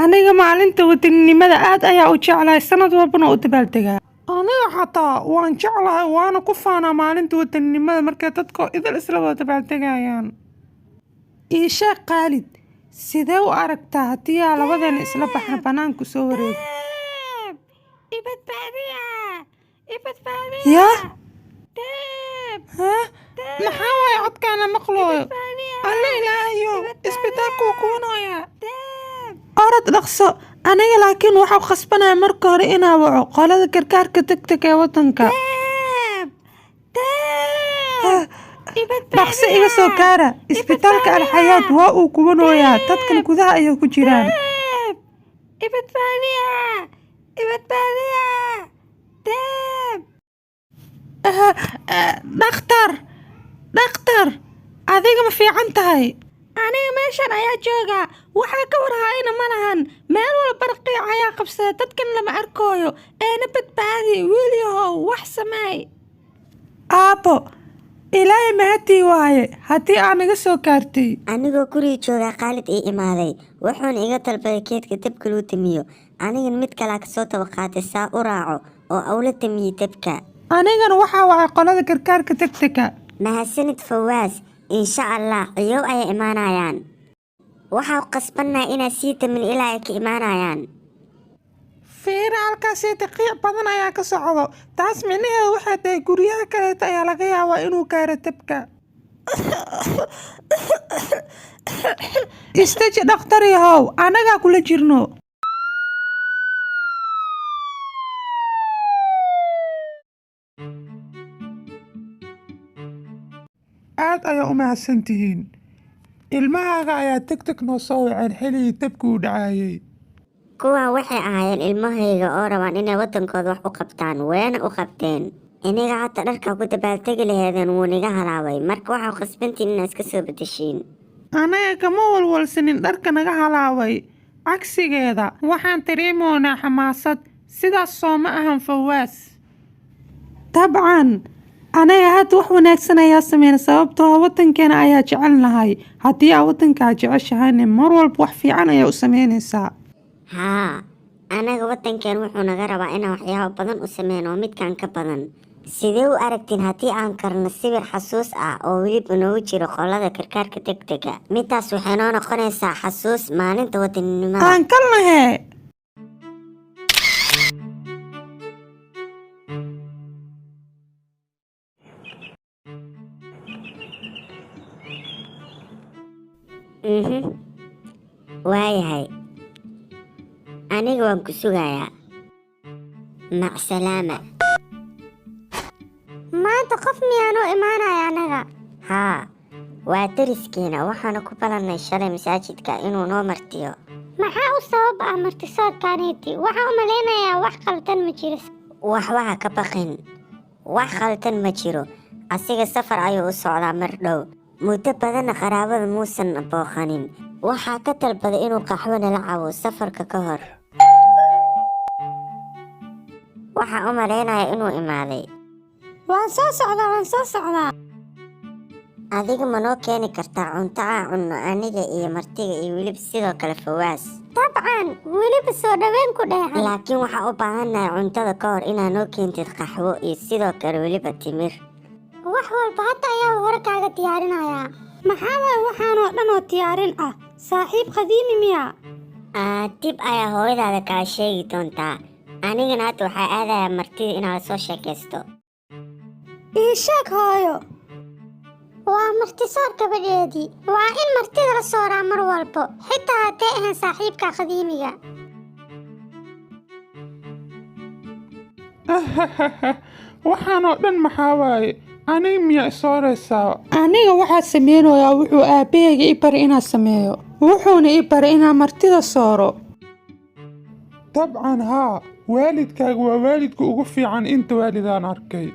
aniga maalinta wadaninimada aad ayaa u jeclahay sanad walbana u dabaaldegaa. Aniga xataa waan jeclahay waana ku faanaa maalinta wadaninimada markay dadka idil isla wada dabaaldegayaan. Ii sheeg Khaalid, sidee u aragtaa haddii aan labadeena isla baxno banaanka soo wareeg? Yaa maxaa waay codkaana maqlooyo? Alla ilaahayo isbitaalku wuu kuwanaya. Orod dhaqso, aniga laakiin waxaa khasbanaya marka hore inaan waco qolada gargaarka degdega ee wadanka. Dhaqso iga soo gaara, isbitaalka Alxayaat waa uu kuwanayaa, dadkan gudaha ayay ku jiraan. Dhakhtar, adiga ma fiican tahay? Aniga meeshan ayaa jooga, waxa ka warhayna ma lahan, meel walba barqiic ayaa qabsada, dadkan lama arkooyo, eena badbaadi, wiilyahow wax sameey. Aabo, ilaahay mahadii waaye, haddii aan iga soo gaartay. Anigoo guriga jooga Khaalid ii imaaday, wuxuuna iga dalbaday keedka dabka loo tamiyo, anigan mid kale ka soo tabaqaatay saa u raaco oo awla tamiyo dabka. Anigana waxaa wacay qolada gargaarka degdega. Mahadsanid Fawaas, insha Allah ciyow ay imaanayaan. Waxaa qasbanaa inaa sii tamin ilaa ay ka imaanayaan. Fiira halkaasi daqiiq badan ayaa ka socdo, taas micnaheedu waxay tahay guryaha kaleeta ayaa laga yaabaa inuu gaaro dabka. Istaji dhakhtar yahow, anagaa kula jirno. aad ayaa u mahadsantihiin. Ilmahaaga ayaa degdeg noo soo waceen xilligii dabku u dhacayay. Kuwaan waxay ahaayeen ilmahayga oo rabaan inay wadankooda wax u qabtaan, wayna u qabteen. Iniga hata dharka ku dabaaldegi laheedeen wuu niga halaaway, marka waxaa khasbantiin inaad iska soo bedeshiin. Anaga kama walwalsanin dharka naga halaaway, cagsigeeda waxaan dareemoonaa xamaasad, sidaas soo ma ahan Fawaas. Dabcan anaga hadda wax wanaagsan ayaa sameyn sababtoo wadankeena ayaa jecel nahay, haddii aad wadankaa jeceshahayna mar walba wax fiican ayaa u sameynaysaa. haa anaga wadankeen wuxuu naga rabaa inaan waxyaabo badan u sameyno midkan ka badan. Sidee u aragtiin haddii aan karno sawir xasuus ah oo weliba noogu jiro qolada gargaarka degdega? Midaas waxay noo noqonaysaa xasuus maalinta wadaninimada. aan kalnahe waayahay aniga waan ku sugayaa. Mac salaama. maanta qof miyaanu imaanaya anaga? haa waa dariskeena, waxaana ku balannay shalay masaajidka inuu noo martiyo. maxaa u sabab ah martisoodkaaniiti? waxaa u malaynayaa wax qaldan ma jiro. waxba ha ka baqin, wax qaldan ma jiro. asiga safar ayuu u socdaa mar dhow, muddo badanna qaraabada muusan booqanin. waxaa ka dalbaday inuu qaxwo nala cabo safarka ka hor. waxaa u malaynaya inuu imaaday. waan soo socdaa. adiga ma noo keeni kartaa cunto aan cunno aniga iyo martiga iyo weliba sidoo kale Fawaas? dabcan, weliba soo dhaweyn ku dheehan. laakiin waxaa u baahannahay cuntada ka hor inaad noo keentid qaxwo iyo sidoo kale weliba timir. wax walba hadda ayaa hore kaaga diyaarinayaa. maxaa waay waxaanoo dhan oo diyaarin ah? saaxiib qadiimi miya? dib ayaa hooyadaada kaa sheegi doontaa. anigana hadda waxaa aadayaa martida inaad soo sheekaysto. ii sheeg hooyo. waa martisoor gabadheedii, waa in martida la sooraa mar walbo, xitaa haddee ahan saaxiibka qadiimiga. waxaanoo dhan maxaa waaye? aniga miyaa isooraysaa? aniga waxaa sameynayaa wuxuu aabahayga i bari inaan sameeyo, wuxuuna i bari inaan martida sooro. dabcan haa, waalidkaaga waa waalidka ugu fiican inta waalidaan arkay.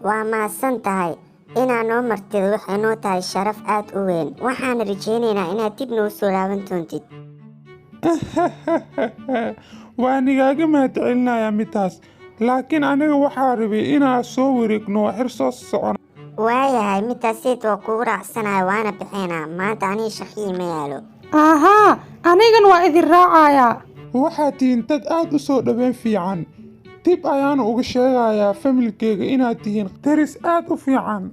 waa mahadsan tahay. inaad noo martida waxay noo tahay sharaf aad u weyn, waxaana rajaynaynaa inaad dib noo soo laaban doontid. waa nigaaga mahadcelinayaa midaas, laakiin aniga waxaa rabay inaan soo wareegno oo xir soo socon. waayahay midaas sayid waa kugu raacsanahay, waana bixinaa maanta aniga shaqii ma yaalo. ahaa anigan waa idin raacayaa. waxaad tihiin dad aad u soo dhaweyn fiican. dib ayaan uga sheegayaa familkeyga inaad tihiin deris aad u fiican.